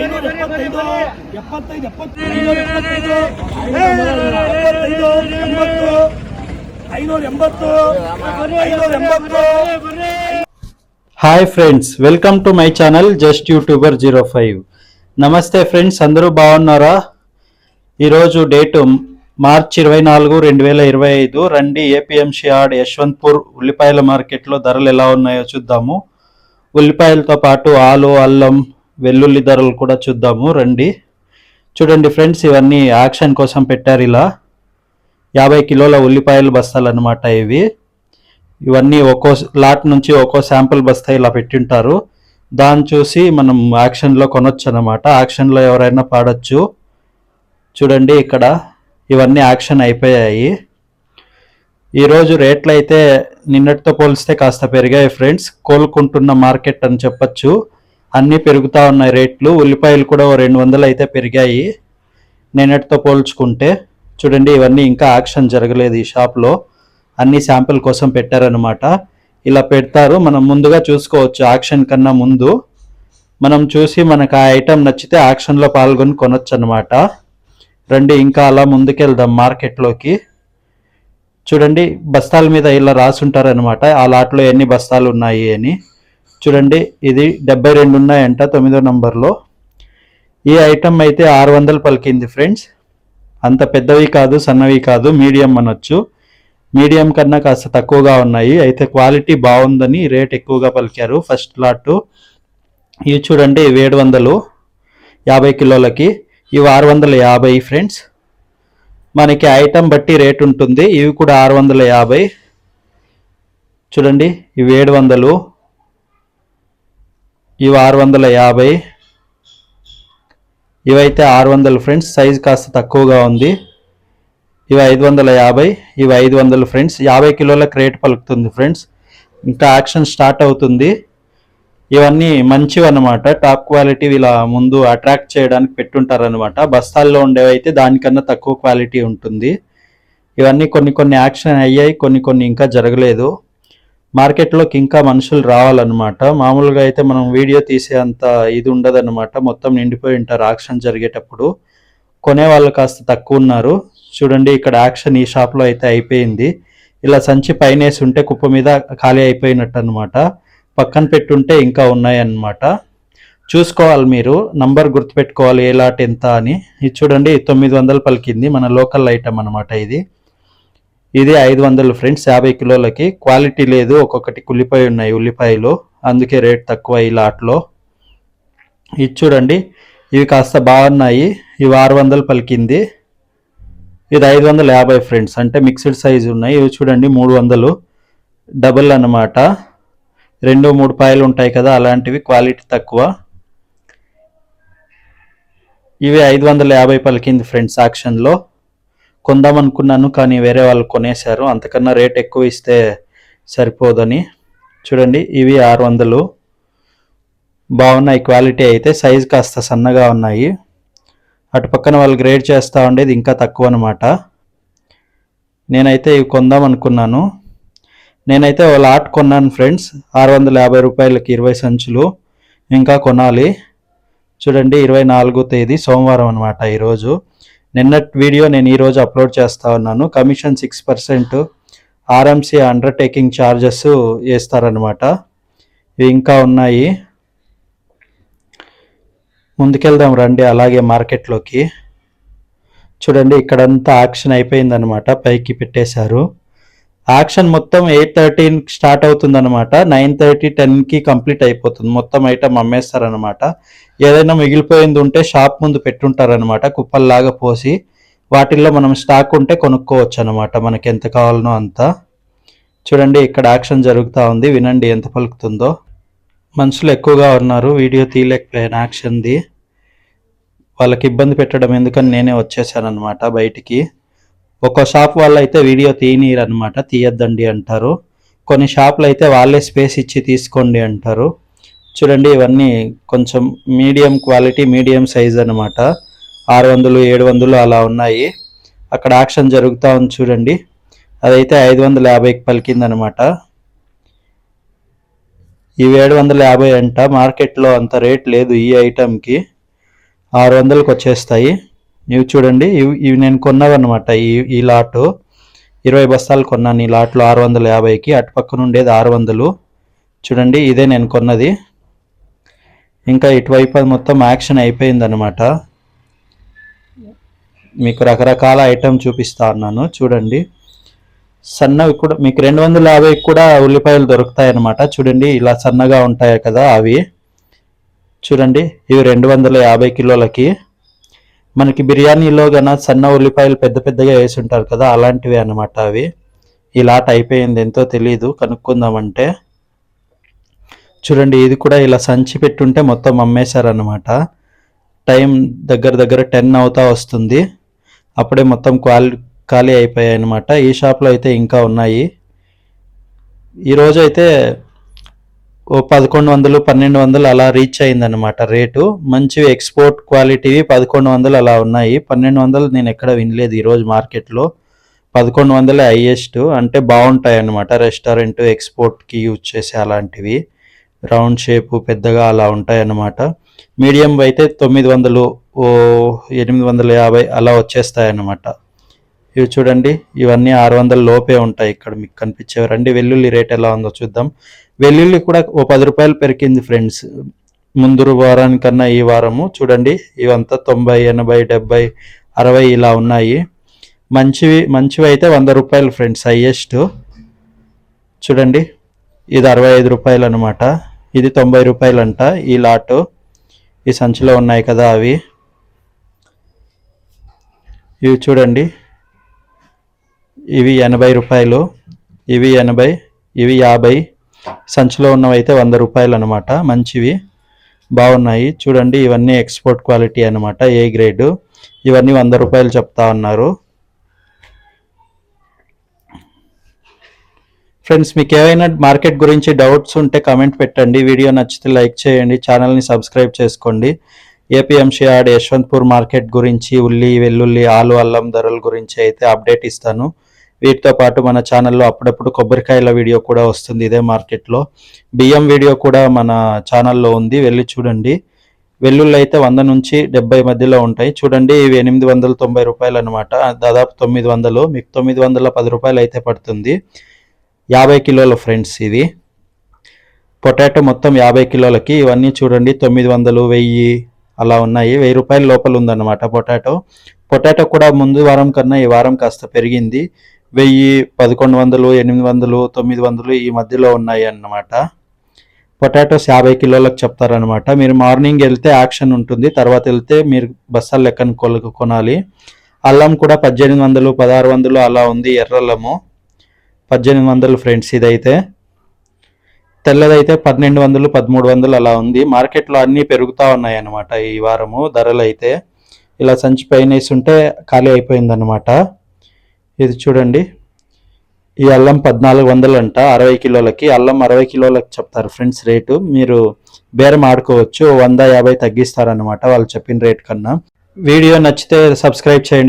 Hi friends, welcome to my channel just YouTuber 05. నమస్తే friends, అందరూ బాగున్నారా? ఈరోజు డేటు మార్చి 24, 2025. రండి ఏపీఎంసీ యార్డ్ యశ్వంత్పూర్ ఉల్లిపాయల మార్కెట్లో ధరలు ఎలా ఉన్నాయో చూద్దాము. ఉల్లిపాయలతో పాటు ఆలు, అల్లం, వెల్లుల్లి ధరలు కూడా చూద్దాము. రండి చూడండి ఫ్రెండ్స్, ఇవన్నీ యాక్షన్ కోసం పెట్టారు. ఇలా 50 కిలోల ఉల్లిపాయల బస్తాలు అన్నమాట ఇవన్నీ ఒక్కో లాట్ నుంచి ఒక్కో శాంపుల్ బస్తా ఇలా పెట్టింటారు. దాన్ని చూసి మనం యాక్షన్లో కొనొచ్చు అన్నమాట. యాక్షన్లో ఎవరైనా పాడొచ్చు. చూడండి ఇక్కడ ఇవన్నీ యాక్షన్ అయిపోయాయి. ఈరోజు రేట్లు అయితే నిన్నటితో పోలిస్తే కాస్త పెరిగాయి ఫ్రెండ్స్. కోలుకుంటున్న మార్కెట్ అని చెప్పచ్చు. అన్నీ పెరుగుతూ ఉన్నాయి రేట్లు. ఉల్లిపాయలు కూడా 200 అయితే పెరిగాయి నిన్నటితో పోల్చుకుంటే. చూడండి ఇవన్నీ ఇంకా యాక్షన్ జరగలేదు. ఈ షాప్లో అన్ని శాంపిల్ కోసం పెట్టారనమాట. ఇలా పెడతారు, మనం ముందుగా చూసుకోవచ్చు. యాక్షన్ కన్నా ముందు మనం చూసి మనకు ఆ ఐటెం నచ్చితే యాక్షన్లో పాల్గొని కొనొచ్చు అనమాట. రండి ఇంకా అలా ముందుకెళ్దాం మార్కెట్లోకి. చూడండి బస్తాల మీద ఇలా రాసుంటారనమాట, ఆ లాట్లో ఎన్ని బస్తాలు ఉన్నాయి అని. చూడండి ఇది 72 ఉన్నాయంట 9వ నంబర్లో. ఈ ఐటెం అయితే 600 పలికింది ఫ్రెండ్స్. అంత పెద్దవి కాదు, సన్నవి కాదు, మీడియం అనొచ్చు. మీడియం కన్నా కాస్త తక్కువగా ఉన్నాయి. అయితే క్వాలిటీ బాగుందని రేట్ ఎక్కువగా పలికారు ఫస్ట్ లాట్. ఇవి చూడండి 700 50 కిలోలకి. ఇవి 650 ఫ్రెండ్స్. మనకి ఐటెం బట్టి రేట్ ఉంటుంది. ఇవి కూడా 650. చూడండి ఇవి 700, ఇవి 650, ఇవైతే 600 ఫ్రెండ్స్. సైజ్ కాస్త తక్కువగా ఉంది. ఇవి 550, ఇవి 500 ఫ్రెండ్స్. 50 కిలోలకు రేట్ పలుకుతుంది ఫ్రెండ్స్. ఇంకా యాక్షన్ స్టార్ట్ అవుతుంది. ఇవన్నీ మంచివి అనమాట, టాప్ క్వాలిటీ. ఇలా ముందు అట్రాక్ట్ చేయడానికి పెట్టుంటారనమాట. బస్తాల్లో ఉండేవి అయితే దానికన్నా తక్కువ క్వాలిటీ ఉంటుంది. ఇవన్నీ కొన్ని యాక్షన్ అయ్యాయి, కొన్ని ఇంకా జరగలేదు. మార్కెట్లోకి ఇంకా మనుషులు రావాలన్నమాట. మామూలుగా అయితే మనం వీడియో తీసే అంత ఇది ఉండదన్నమాట. మొత్తం నిండిపోయి ఉంటారు యాక్షన్ జరిగేటప్పుడు. కొనేవాళ్ళు కాస్త తక్కువ ఉన్నారు. చూడండి ఇక్కడ యాక్షన్ ఈ షాప్లో అయితే అయిపోయింది. ఇలా సంచి పైనేసి ఉంటే కుప్ప మీద ఖాళీ అయిపోయినట్టు అనమాట. పక్కన పెట్టుంటే ఇంకా ఉన్నాయన్నమాట. చూసుకోవాలి మీరు, నంబర్ గుర్తుపెట్టుకోవాలి ఏ లాట్ ఎంత అని. ఇది చూడండి 900 పలికింది, మన లోకల్ ఐటమ్ అనమాట. ఇది 500 ఫ్రెండ్స్ 50 కిలోలకి. క్వాలిటీ లేదు, ఒక్కొక్కటి కుళ్ళిపోయి ఉన్నాయి ఉల్లిపాయలు, అందుకే రేట్ తక్కువ ఈ లాట్లో. ఇది చూడండి ఇవి కాస్త బాగున్నాయి. ఇవి 600 పలికింది. ఇది 550 ఫ్రెండ్స్, అంటే మిక్స్డ్ సైజు ఉన్నాయి. ఇవి చూడండి 300 డబుల్ అన్నమాట. 2-3 పాయలు ఉంటాయి కదా, అలాంటివి, క్వాలిటీ తక్కువ. ఇవి 550 పలికింది ఫ్రెండ్స్. యాక్షన్లో కొందాం అనుకున్నాను కానీ వేరే వాళ్ళు కొనేశారు. అంతకన్నా రేట్ ఎక్కువ ఇస్తే సరిపోదని. చూడండి ఇవి 600 బాగున్నాయి క్వాలిటీ అయితే. సైజు కాస్త సన్నగా ఉన్నాయి. అటు పక్కన వాళ్ళు గ్రేడ్ చేస్తూ ఉండేది ఇంకా తక్కువ అనమాట. నేనైతే ఇవి కొందాం అనుకున్నాను. నేనైతే ఒక లాట్ కొన్నాను ఫ్రెండ్స్ 650 రూపాయలకి 20 సంచులు. ఇంకా కొనాలి. చూడండి 24వ తేదీ సోమవారం అనమాట ఈరోజు. నిన్నటి వీడియో నేను ఈరోజు అప్లోడ్ చేస్తూ ఉన్నాను. కమిషన్ 6%, ఆర్ఎంసీ అండర్టేకింగ్ ఛార్జెస్ వేస్తారనమాట. ఇవి ఇంకా ఉన్నాయి. ముందుకెళ్దాం రండి అలాగే మార్కెట్లోకి. చూడండి ఇక్కడంతా యాక్షన్ అయిపోయిందనమాట, పైకి పెట్టేశారు. యాక్షన్ మొత్తం 8:13 స్టార్ట్ అవుతుందన్నమాట. 9:30, 10కి కంప్లీట్ అయిపోతుంది. మొత్తం ఐటమ్ అమ్మేస్తారనమాట. ఏదైనా మిగిలిపోయింది ఉంటే షాప్ ముందు పెట్టుంటారనమాట, కుప్పల్లాగా పోసి. వాటిల్లో మనం స్టాక్ ఉంటే కొనుక్కోవచ్చు అనమాట, మనకి ఎంత కావాలనో అంత. చూడండి ఇక్కడ యాక్షన్ జరుగుతూ ఉంది, వినండి ఎంత పలుకుతుందో. మనుషులు ఎక్కువగా ఉన్నారు, వీడియో తీయలేకపోయాను యాక్షన్ది. వాళ్ళకి ఇబ్బంది పెట్టడం ఎందుకని నేనే వచ్చేసాను అనమాట బయటికి. ఒక్కో షాప్ వాళ్ళు అయితే వీడియో తీయనీరు అనమాట, తీయద్దండి అంటారు. కొన్ని షాపులు అయితే వాళ్ళే స్పేస్ ఇచ్చి తీసుకోండి అంటారు. చూడండి ఇవన్నీ కొంచెం మీడియం క్వాలిటీ, మీడియం సైజ్ అనమాట. 600, 700 అలా ఉన్నాయి. అక్కడ యాక్షన్ జరుగుతూ ఉంది చూడండి. అదైతే 550కి పలికిందనమాట. ఇవి 750 అంట. మార్కెట్లో అంత రేట్ లేదు ఈ ఐటమ్కి. 600కి వచ్చేస్తాయి. ఇవి చూడండి, ఇవి నేను కొన్నవన్నమాట. ఈ లాటు 20 బస్తాలు కొన్నాను. ఈ లాట్లో 650కి. అటు పక్కన ఉండేది 600. చూడండి, ఇదే నేను కొన్నది. ఇంకా ఇటువైపు అది మొత్తం యాక్షన్ అయిపోయిందనమాట. మీకు రకరకాల ఐటెం చూపిస్తా ఉన్నాను చూడండి. సన్నవి కూడా మీకు 250కి కూడా ఉల్లిపాయలు దొరుకుతాయి అన్నమాట. చూడండి, ఇలా సన్నగా ఉంటాయి కదా అవి. చూడండి, ఇవి 250 కిలోలకి. మనకి బిర్యానీలో గన సన్న ఉల్లిపాయలు పెద్ద పెద్దగా వేసి ఉంటారు కదా, అలాంటివి అన్నమాట అవి. ఈ లాట్ అయిపోయింది, ఎంతో తెలీదు, కనుక్కుందామంటే. చూడండి, ఇది కూడా ఇలా సంచి పెట్టుంటే మొత్తం అమ్మేశారన్నమాట. టైం దగ్గర దగ్గర 10 అవుతా వస్తుంది. అప్పుడే మొత్తం ఖాళీ అయిపోయాయి అన్నమాట. ఈ షాప్లో అయితే ఇంకా ఉన్నాయి. ఈరోజు అయితే ఓ 1100 1200 అలా రీచ్ అయిందన్నమాట రేటు. మంచివి ఎక్స్పోర్ట్ క్వాలిటీవి 1100 అలా ఉన్నాయి. 1200 నేను ఎక్కడ వినలేదు ఈరోజు మార్కెట్లో. 1100 హైయెస్ట్. అంటే బాగుంటాయి అన్నమాట. రెస్టారెంట్ ఎక్స్పోర్ట్కి యూజ్ చేసే అలాంటివి, రౌండ్ షేపు పెద్దగా అలా ఉంటాయి అన్నమాట. మీడియం అయితే 900 ఓ 850 అలా వచ్చేస్తాయి అన్నమాట. ఇవి చూడండి, ఇవన్నీ 600 లోపే ఉంటాయి. ఇక్కడ మీకు కనిపించేవి. రండి, వెల్లుల్లి రేట్ ఎలా ఉందో చూద్దాం. వెల్లుల్లి కూడా ఓ 10 రూపాయలు పెరిగింది ఫ్రెండ్స్, ముందు వారానికన్నా ఈ వారము. చూడండి, ఇవంతా 90 80 70 60 ఇలా ఉన్నాయి. మంచివి అయితే 100 రూపాయలు ఫ్రెండ్స్, హైయెస్ట్. చూడండి, ఇది 65 రూపాయలు అనమాట. ఇది 90 రూపాయలు అంట ఈ లాటు. ఈ సంచిలో ఉన్నాయి కదా అవి. ఇవి చూడండి, ఇవి 80 రూపాయలు, ఇవి 80, ఇవి 50. సంచిలో ఉన్నవైతే 100 రూపాయలు అనమాట. మంచివి బాగున్నాయి. చూడండి, ఇవన్నీ ఎక్స్పోర్ట్ క్వాలిటీ అనమాట, ఏ గ్రేడ్. ఇవన్నీ 100 రూపాయలు చెప్తా ఉన్నారు. ఫ్రెండ్స్, మీకు ఏవైనా మార్కెట్ గురించి డౌట్స్ ఉంటే కామెంట్ పెట్టండి. వీడియో నచ్చితే లైక్ చేయండి, ఛానల్ని సబ్స్క్రైబ్ చేసుకోండి. ఏపీఎంసీ యార్డ్ యశ్వంత్పూర్ మార్కెట్ గురించి, ఉల్లి వెల్లుల్లి ఆలు అల్లం ధరల గురించి అయితే అప్డేట్ ఇస్తాను. వీటితో పాటు మన ఛానల్లో అప్పుడప్పుడు కొబ్బరికాయల వీడియో కూడా వస్తుంది ఇదే మార్కెట్లో. బియ్యం వీడియో కూడా మన ఛానల్లో ఉంది, వెళ్ళి చూడండి. వెల్లుల్లి అయితే 100 నుంచి 70 మధ్యలో ఉంటాయి. చూడండి, ఇవి 890 రూపాయలు అనమాట, దాదాపు 900. మీకు 910 రూపాయలు అయితే పడుతుంది. 50 కిలోల ఫ్రెండ్స్ ఇది. పొటాటో మొత్తం 50 కిలోలకి. ఇవన్నీ చూడండి 900 1000 అలా ఉన్నాయి. 1000 రూపాయల లోపల ఉందన్నమాట పొటాటో కూడా ముందు వారం కన్నా ఈ వారం కాస్త పెరిగింది. 1000 1100 800 900 ఈ మధ్యలో ఉన్నాయి అన్నమాట. పొటాటోస్ 50 కిలోలకు చెప్తారనమాట. మీరు మార్నింగ్ వెళ్తే యాక్షన్ ఉంటుంది, తర్వాత వెళ్తే మీరు బస్తాల లెక్కన కొనాలి. అల్లం కూడా 1800 1600 అలా ఉంది. ఎర్రల్లము 1800 ఫ్రెండ్స్. ఇదైతే తెల్లదైతే 1200 1300 అలా ఉంది. మార్కెట్లో అన్నీ పెరుగుతూ ఉన్నాయి అన్నమాట ఈ వారము ధరలు అయితే. ఇలా సంచి పైన వేస్తుంటే ఖాళీ అయిపోయిందన్నమాట. ఇది చూడండి, ఈ అల్లం 1400 అంట 60 కిలోలకి. అల్లం 60 కిలోలకి చెప్తారు ఫ్రెండ్స్ రేటు. మీరు బేరం ఆడుకోవచ్చు, 100 50 తగ్గిస్తారనమాట వాళ్ళు చెప్పిన రేట్ కన్నా. వీడియో నచ్చితే సబ్స్క్రైబ్ చేయండి.